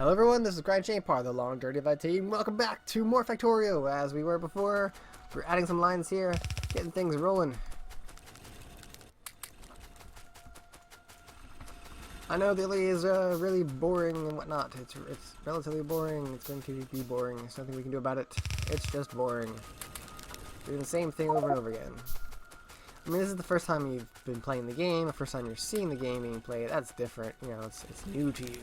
Hello everyone, this is ACryInShame, part of the Long Dirty Divide team. Welcome back to more Factorio. As we were before, we're adding some lines here, getting things rolling. I know the LE is really boring and whatnot. It's relatively boring. It's going to be boring. There's nothing we can do about it. It's just boring. Doing the same thing over and over again. I mean, this is the first time you've been playing the game, the first time you're seeing the game being played. That's different. You know, it's new to you.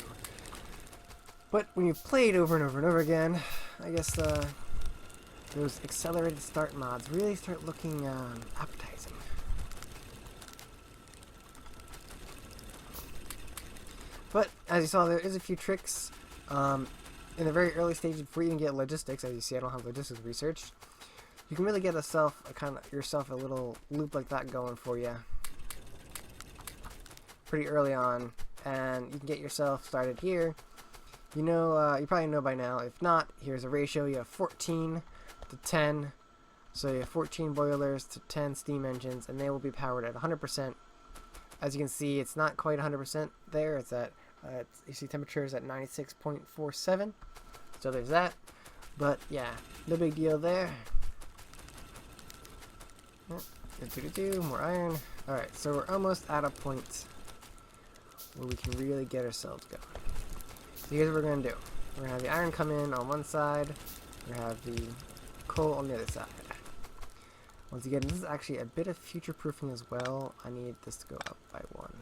But when you've played over and over and over again, I guess those accelerated start mods really start looking appetizing. But as you saw, there is a few tricks in the very early stages before you even get logistics. As you see, I don't have logistics researched. You can really get yourself a little loop like that going for you pretty early on, and you can get yourself started here. You know, you probably know by now. If not, here's a ratio. You have 14 to 10. So you have 14 boilers to 10 steam engines, and they will be powered at 100%. As you can see, it's not quite 100% there. It's at, you see temperature is at 96.47. So there's that. But yeah, no big deal there. More iron. Alright, so we're almost at a point where we can really get ourselves going. So here's what we're going to do. We're going to have the iron come in on one side. We're going to have the coal on the other side. Once again, this is actually a bit of future-proofing as well. I need this to go up by 1.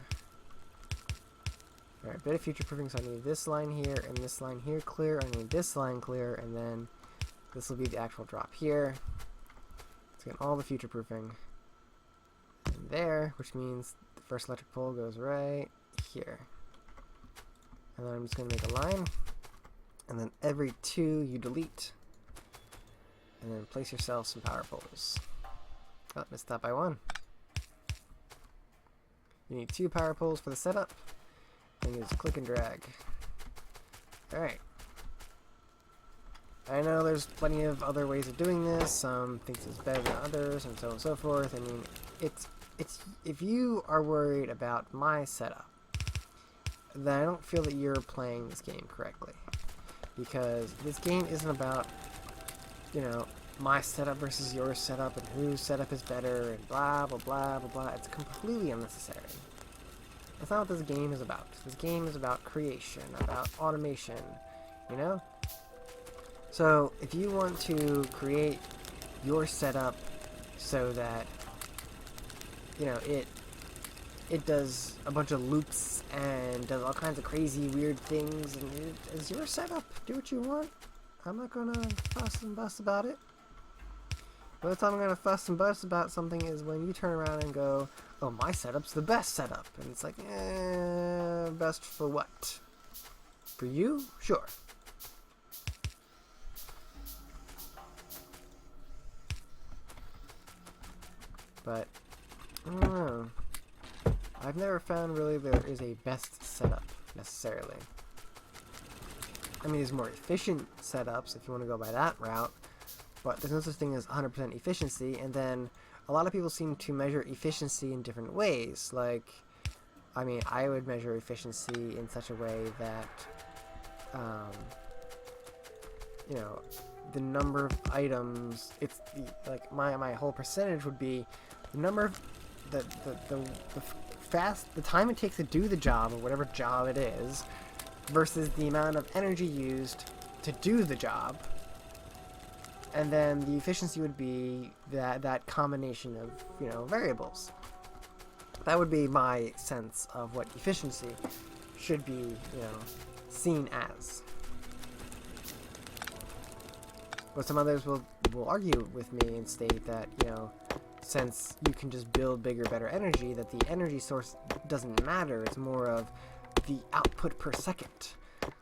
Alright, a bit of future-proofing, so I need this line here and this line here clear. I need this line clear, and then this will be the actual drop here. Let's get all the future-proofing in there, which means the first electric pole goes right here. And then I'm just going to make a line, and then every 2 you delete, and then place yourself some power poles. Oh, missed that by 1. You need 2 power poles for the setup, and you just click and drag. Alright. I know there's plenty of other ways of doing this. Some thinks it's better than others, and so on and so forth. I mean, it's if you are worried about my setup, then I don't feel that you're playing this game correctly, because this game isn't about, you know, my setup versus your setup and whose setup is better and blah blah blah blah blah. It's completely unnecessary. That's not what this game is about. This game is about creation, about automation, you know? So if you want to create your setup so that, you know, it does a bunch of loops and does all kinds of crazy weird things, and it's your setup. Do what you want. I'm not gonna fuss and fuss about it. The only time I'm gonna fuss and fuss about something is when you turn around and go, oh, my setup's the best setup. And it's like, best for what? For you? Sure. But I don't know. I've never found really there is a best setup, necessarily. I mean, there's more efficient setups if you want to go by that route, but there's no such thing as 100% efficiency, and then a lot of people seem to measure efficiency in different ways. Like, I mean, I would measure efficiency in such a way that, you know, the number of items, it's like my whole percentage would be the number of the time it takes to do the job, or whatever job it is, versus the amount of energy used to do the job, and then the efficiency would be that combination of, you know, variables. That would be my sense of what efficiency should be, you know, seen as. But some others will argue with me and state that, you know, since you can just build bigger, better energy, that the energy source doesn't matter. It's more of the output per second.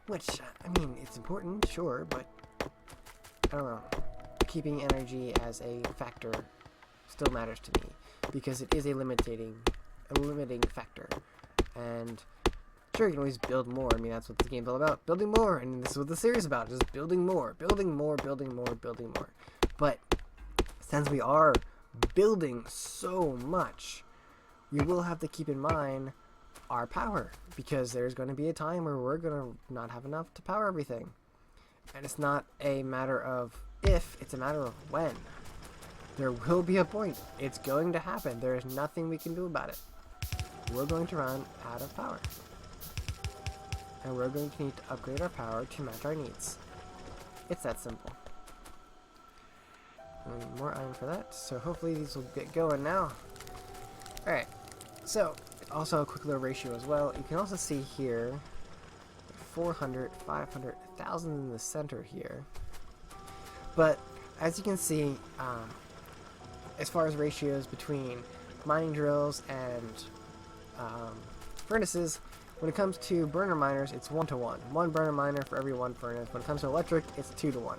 Which, I mean, it's important, sure, but I don't know. Keeping energy as a factor still matters to me, because it is a limiting factor. And sure, you can always build more. I mean, that's what the game's all about. Building more, and this is what the series is about. Just building more, building more, building more, building more. But since we are building so much, we will have to keep in mind our power, because there's going to be a time where we're going to not have enough to power everything. And it's not a matter of if, it's a matter of when. There will be a point. It's going to happen. There is nothing we can do about it. We're going to run out of power. And we're going to need to upgrade our power to match our needs. It's that simple. We need more iron for that, so hopefully these will get going now. Alright, so also a quick little ratio as well. You can also see here 400, 500, 1,000 in the center here. But as you can see, as far as ratios between mining drills and furnaces, when it comes to burner miners, it's 1 to 1. One burner miner for every one furnace. When it comes to electric, it's 2 to 1.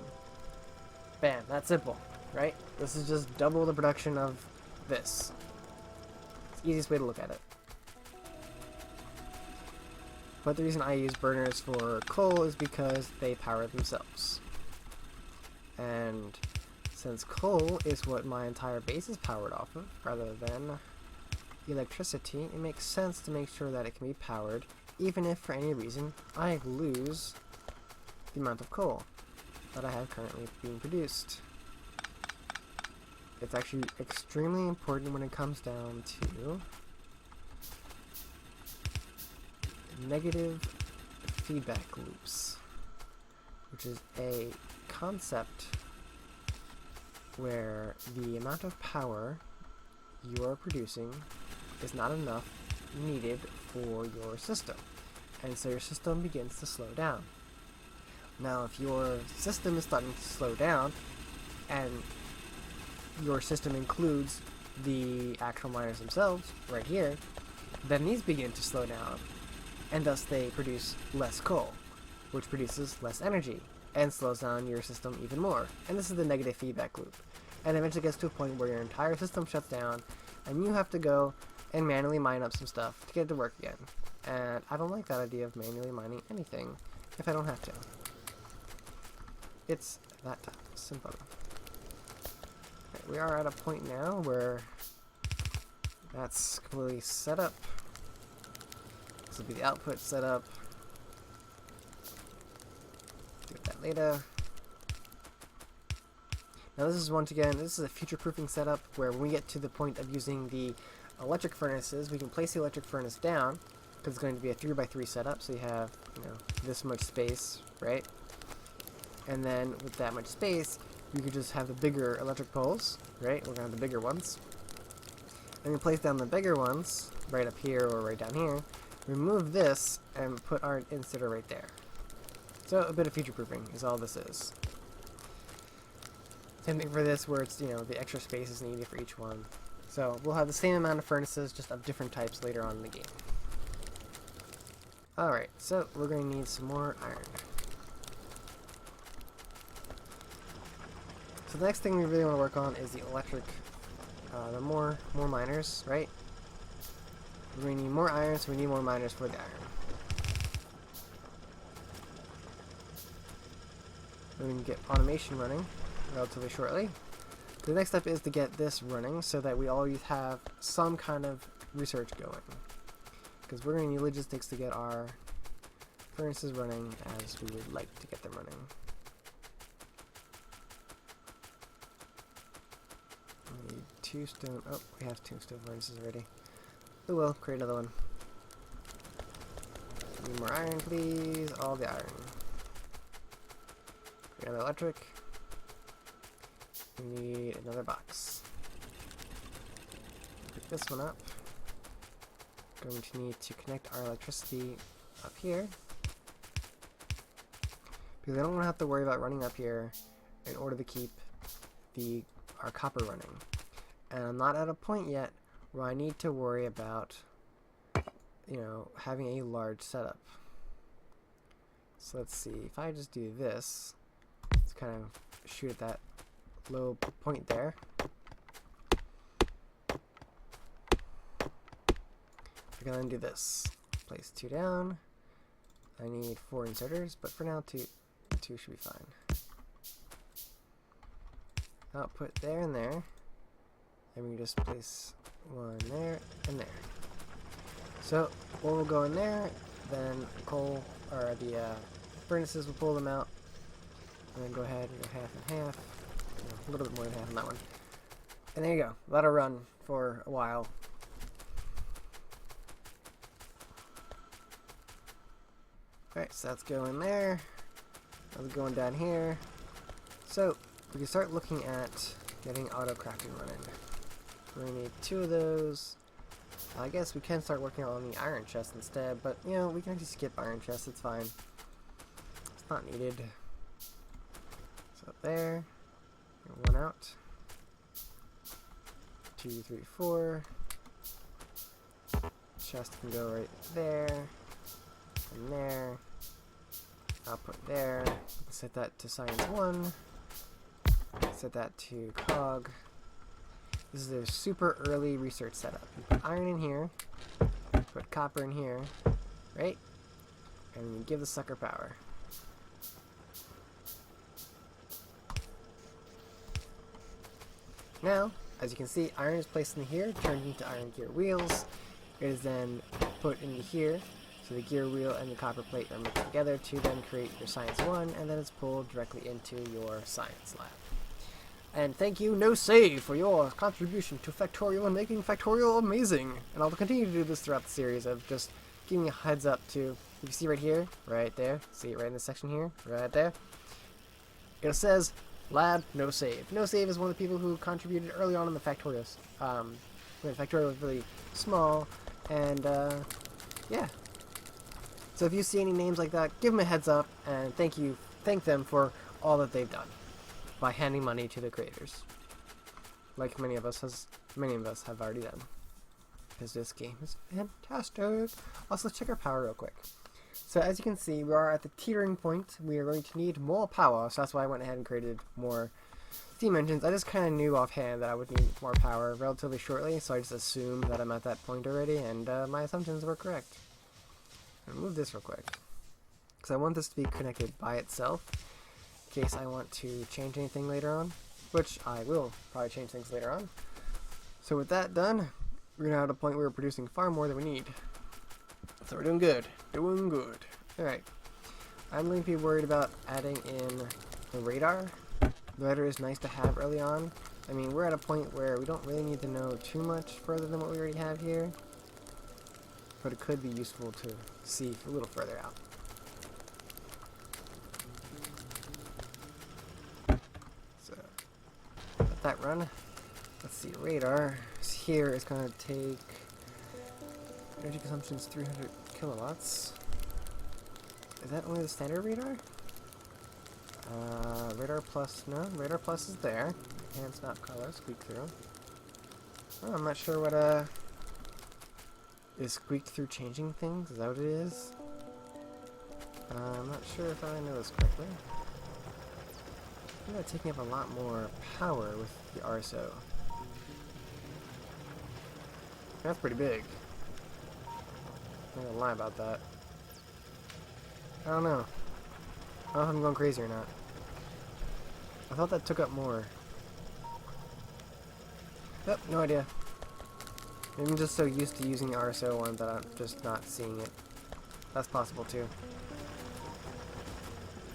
Bam, that's simple, right? This is just double the production of this. It's the easiest way to look at it. But the reason I use burners for coal is because they power themselves. And since coal is what my entire base is powered off of, rather than electricity, it makes sense to make sure that it can be powered, even if for any reason I lose the amount of coal that I have currently being produced. It's actually extremely important when it comes down to negative feedback loops, which is a concept where the amount of power you are producing is not enough needed for your system, and so your system begins to slow down. Now, if your system is starting to slow down, and your system includes the actual miners themselves, right here, then these begin to slow down, and thus they produce less coal, which produces less energy, and slows down your system even more. And this is the negative feedback loop. And eventually gets to a point where your entire system shuts down, and you have to go and manually mine up some stuff to get it to work again. And I don't like that idea of manually mining anything if I don't have to. It's that simple. Okay, we are at a point now where that's completely set up. This will be the output set up. Do that later. Now this is, once again, this is a future-proofing setup where when we get to the point of using the electric furnaces, we can place the electric furnace down, because it's going to be a 3x3 setup, so you have, this much space, right? And then with that much space, you could just have the bigger electric poles, right? We're going to have the bigger ones. And we place down the bigger ones, right up here or right down here, remove this, and put our inserter right there. So a bit of future-proofing is all this is. Same thing for this, where it's, the extra space is needed for each one. So we'll have the same amount of furnaces, just of different types later on in the game. Alright, so we're going to need some more iron. So the next thing we really want to work on is the electric, the more miners, right? We're going to need more iron, so we need more miners for the iron. We're going to get automation running relatively shortly. The next step is to get this running so that we always have some kind of research going, because we're going to need logistics to get our furnaces running as we would like to get them running. We need 2 stone. Oh, we have 2 stone furnaces already. Oh well, create another one. Need more iron, please. All the iron. Create another electric. We need another box. Pick this one up. Going to need to connect our electricity up here, because I don't want to have to worry about running up here in order to keep our copper running. And I'm not at a point yet where I need to worry about, having a large setup. So let's see, if I just do this, let's kind of shoot at that low point there. I can then do this. Place 2 down. I need 4 inserters, but for now 2 should be fine. Output there and there. And we can just place 1 there and there. So ore will go in there, then coal, or the furnaces will pull them out, and then go ahead and go half and half. A little bit more than half on that one. And there you go. Let it run for a while. Alright, so that's going there. That's going down here. So we can start looking at getting auto crafting running. We're going to need 2 of those. I guess we can start working on the iron chest instead, but you know, we can actually skip iron chest, it's fine. It's not needed. So there. 1 out. 2, 3, 4. Chest can go right there. And there. Output there. Set that to science 1. Set that to cog. This is a super early research setup. You put iron in here, put copper in here, right? And you give the sucker power. Now, as you can see, iron is placed in here, turned into iron gear wheels. It is then put into here, so the gear wheel and the copper plate are mixed together to then create your science 1, and then it's pulled directly into your science lab. And thank you, No Save, for your contribution to Factorio and making Factorio amazing. And I'll continue to do this throughout the series of just giving a heads up to, you can see right here, right there, see it right in this section here, right there. It says, Lab No Save. No Save is one of the people who contributed early on in the Factorios. When Factorio was really small, and yeah. So if you see any names like that, give them a heads up, and thank them for all that they've done by handing money to the creators, like many of us have already done, because this game is fantastic. Also, let's check our power real quick. So as you can see, we are at the teetering point. We are going to need more power, so that's why I went ahead and created more steam engines. I just kind of knew offhand that I would need more power relatively shortly, so I just assumed that I'm at that point already, and my assumptions were correct. I'll move this real quick, because I want this to be connected by itself, in case I want to change anything later on, which I will probably change things later on. So with that done, we're now at a point where we're producing far more than we need. So we're doing good. Doing good. Alright. I'm going to be worried about adding in the radar. The radar is nice to have early on. I mean, we're at a point where we don't really need to know too much further than what we already have here, but it could be useful to see a little further out. Let that run. Let's see, radar here is going to take energy consumption is 300 kilowatts. Is that only the standard radar? Radar plus, no, radar plus is there. Enhanced map color, squeak through. Oh, I'm not sure what is squeak through changing things? Is that what it is? I'm not sure if I know this correctly. We're taking up a lot more power with the RSO. That's pretty big. I'm not gonna lie about that. I don't know. I don't know if I'm going crazy or not. I thought that took up more. Yep, no idea. Maybe I'm just so used to using the RSO one that I'm just not seeing it. That's possible too.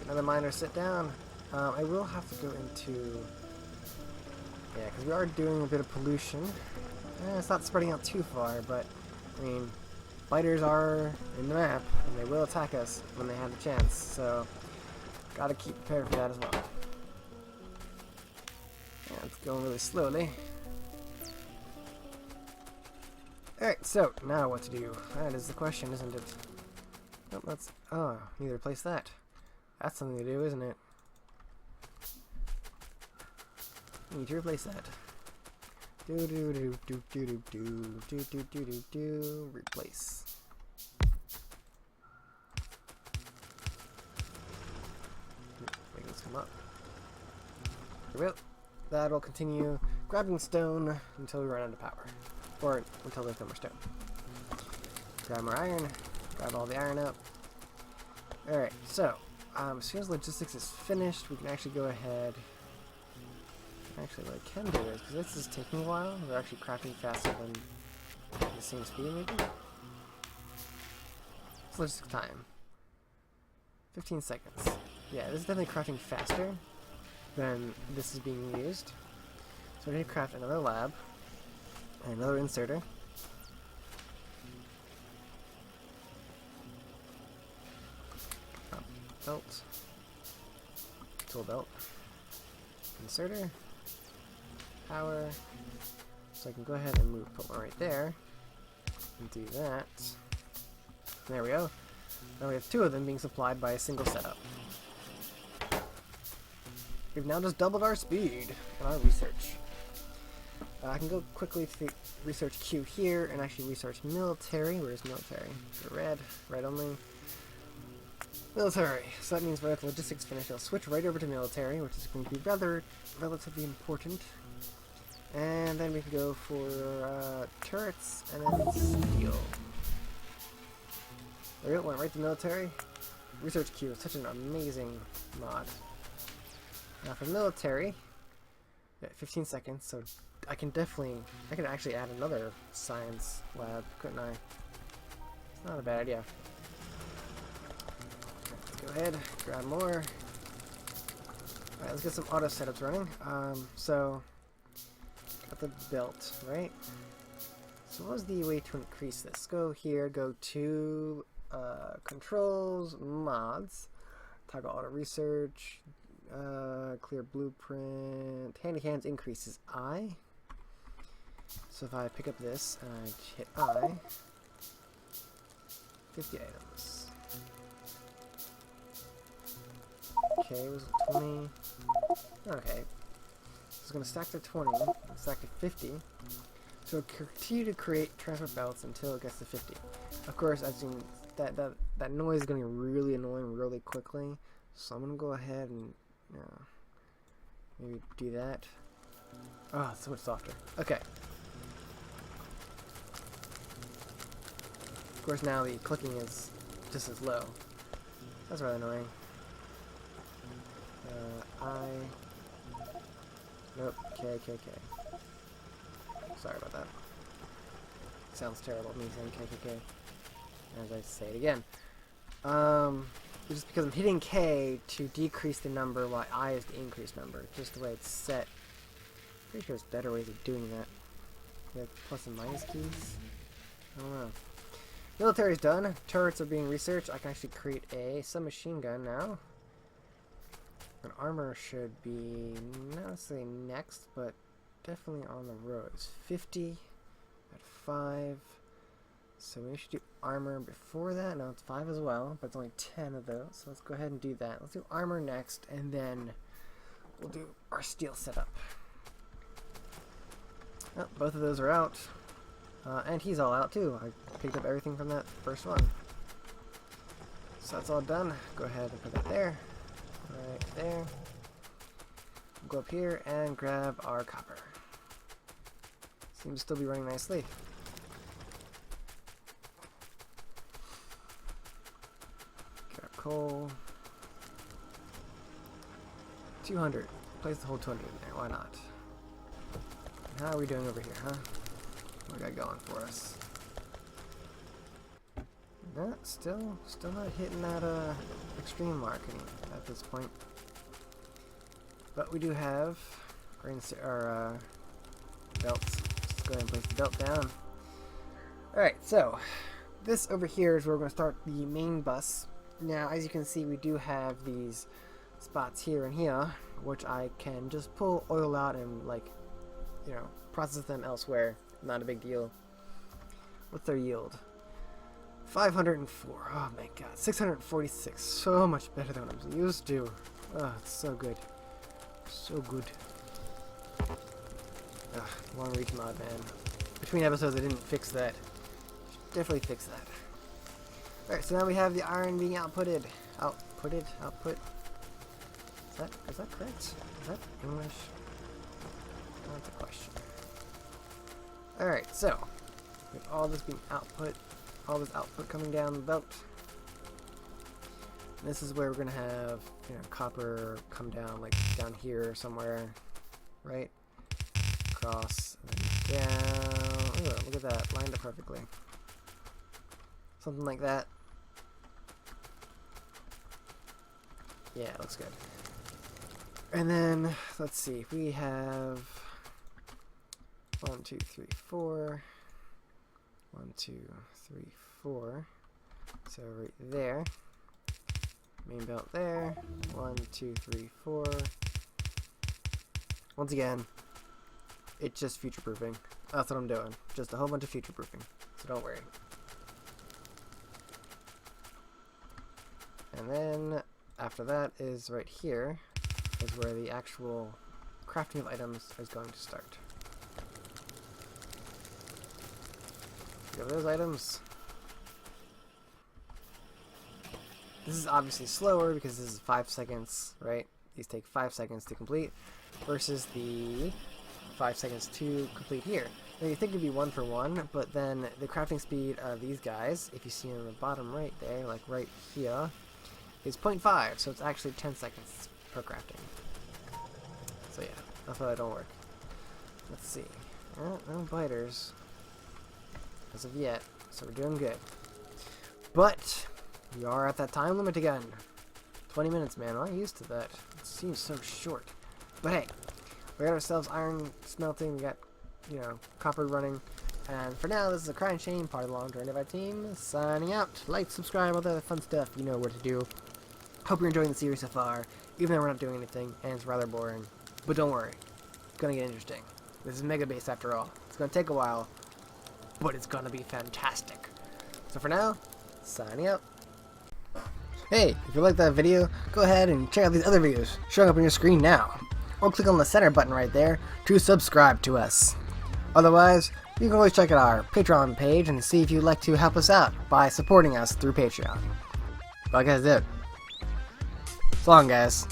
Another miner, sit down. I will have to go into... Yeah, because we are doing a bit of pollution. It's not spreading out too far, but, I mean, biters are in the map, and they will attack us when they have the chance, so gotta keep prepared for that as well. Yeah, it's going really slowly. Alright, so, now what to do? That is the question, isn't it? Nope, that's... Oh, need to replace that. That's something to do, isn't it? Need to replace that. Replace. Make this come up. There we go. That'll continue grabbing stone until we run out of power. Or until there's no more stone. Grab more iron. Grab all the iron up. Alright, so as soon as logistics is finished, we can actually go ahead. Actually, what I can do is, because this is taking a while, we're actually crafting faster than the same speed, maybe? What's logistic time? 15 seconds. Yeah, this is definitely crafting faster than this is being used. So we need to craft another lab and another inserter. Belt. Tool belt. Inserter. Power. So I can go ahead and put one right there. And do that. There we go. Now we have two of them being supplied by a single setup. We've now just doubled our speed and our research. I can go quickly to the research queue here and actually research military. Where's military? Red. Red only. Military. So that means with logistics finished, I'll switch right over to military, which is going to be relatively important. And then we can go for turrets and then steel. There we go, went right to military. Research queue is such an amazing mod. Now for military, yeah, 15 seconds, so I could actually add another science lab, couldn't I? It's not a bad idea. Let's go ahead, grab more. Alright, let's get some auto setups running. So, got the belt, right? So what was the way to increase this? Go here, go to controls, mods, toggle auto research, clear blueprint, handy hands increases I. So if I pick up this and I hit I, 50 items. Okay, was it 20? Okay. It's going to stack to 20, stack to 50. So it'll continue to create transport belts until it gets to 50. Of course, as you that noise is going to be really annoying really quickly. So I'm going to go ahead and maybe do that. Oh, it's so much softer. Okay. Of course, now the clicking is just as low. That's rather annoying. Nope. K. Sorry about that. Sounds terrible, me saying KKK. As I say it again. Just because I'm hitting K to decrease the number while I is the increased number. Just the way it's set. Pretty sure there's better ways of doing that. We have plus and minus keys. I don't know. Military's done. Turrets are being researched. I can actually create a submachine gun now. And armor should be not necessarily next, but definitely on the road. It's 50 at 5. So we should do armor before that. No, it's 5 as well, but it's only 10 of those. So let's go ahead and do that. Let's do armor next, and then we'll do our steel setup. Oh, both of those are out. And he's all out too. I picked up everything from that first one. So that's all done. Go ahead and put that there. Right there. Go up here and grab our copper. Seems to still be running nicely. Grab coal. 200. Place the whole 200 in there. Why not? And how are we doing over here, huh? What we got going for us? No, still not hitting that extreme mark at this point. But we do have our belts. Let's go ahead and place the belt down. Alright, so this over here is where we're going to start the main bus. Now, as you can see, we do have these spots here and here, which I can just pull oil out and, process them elsewhere. Not a big deal. What's their yield? 504. Oh my god. 646. So much better than what I'm used to. Oh, it's so good. So good. Ugh, long reach mod, man. Between episodes, I didn't fix that. Should definitely fix that. Alright, so now we have the iron being outputted. Output? Is that correct? Is that English? That's a question. Alright, so with all this being output, all this output coming down the belt. And this is where we're gonna have, copper come down, like down here somewhere, right? Across, and then down. Oh, look at that, lined up perfectly. Something like that. Yeah, it looks good. And then, let's see, we have 1, 2, 3, 4. 1, 2, 3, 4. So right there. Main belt there. 1, 2, 3, 4. Once again, it's just future proofing. That's what I'm doing. Just a whole bunch of future proofing. So don't worry. And then after that is right here is where the actual crafting of items is going to start. Go those items. This is obviously slower because this is 5 seconds, right? These take 5 seconds to complete versus the 5 seconds to complete here. Now you think it'd be 1 for 1, but then the crafting speed of these guys, if you see on the bottom right there, like right here, is 0.5, so it's actually 10 seconds per crafting. So yeah, that's why that don't work. Let's see. No biters as of yet, so we're doing good. But we are at that time limit again. 20 minutes, man. I'm not used to that. It seems so short. But hey, we got ourselves iron smelting. We got, you know, copper running. And for now, this is ACryInShame, part of the Long-Term Divide team. Signing out. Like, subscribe, all the other fun stuff. You know what to do. Hope you're enjoying the series so far, even though we're not doing anything, and it's rather boring. But don't worry. It's gonna get interesting. This is Mega Base after all. It's gonna take a while, but it's gonna be fantastic. So for now, signing out. Hey, if you liked that video, go ahead and check out these other videos showing up on your screen now. Or click on the center button right there to subscribe to us. Otherwise, you can always check out our Patreon page and see if you'd like to help us out by supporting us through Patreon. Like I said, so long guys.